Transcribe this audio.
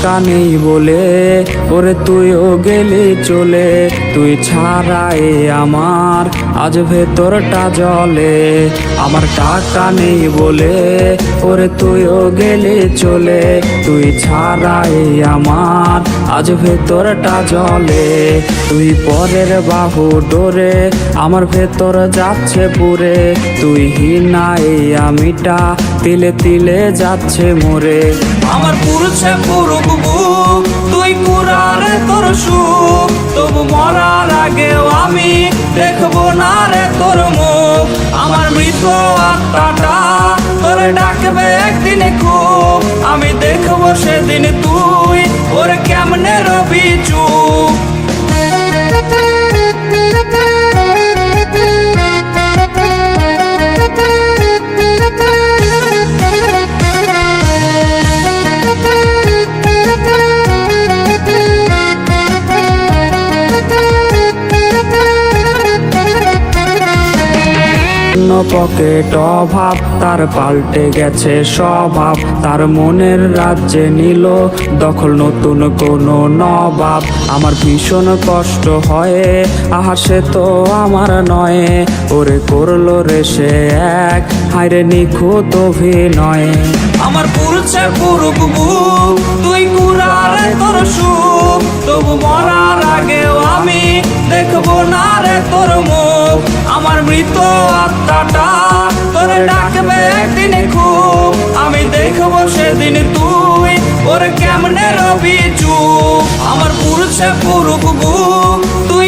টাকা নেই বলে ওরে তুইও গেলি চলে। তুই ছাড়াই আমার আজ ভেতরটা জ্বলে। আমার টাকা নেই বলে ওরে তুইও গেলি চলে। তুই ছাড়াই আমার আজ ভেতরটা জ্বলে। তুই পরের বাহু ডোরে আমার ভেতর যাচ্ছে পুরে। তুই হিনাই আমিটা তিলে তিলে যাচ্ছে মোরে। আমার পুরুষে পুরুক বুক, তুই পুরারে তোর সুখ। তবু মরার আগেও আমি দেখবো না রে তোর মুখ। আমার মৃত আত্মাটা তোরে ডাকবে একদিন খুব। আমি দেখবো সেদিন তুই ওরে কেমনে রবি চুপ। পকেট অভাব তার পাল্টে গেছে স্বভাব। তার মনের রাজ্যে নিল দখল নতুন কোনো নবাব। আমার ভীষণ কষ্ট হয়, আহা সে তো আমার নয়। ওরে করলো রে সে এক হায়রে নিখুঁত অভিনয়। আমার পুরুষে পুরুক বুক, তুই কুরারে তোর সুখ। তবু মরার আগেও আমি দেখবো না রে তোর মুখ। আমার মৃত আত্মাটা তোরে ডাকবে একদিন খুব। আমি দেখবো সেদিন তুই ওরে কেমনে রবি চুপ। আমার পুরুষে পুরুক বুক, তুই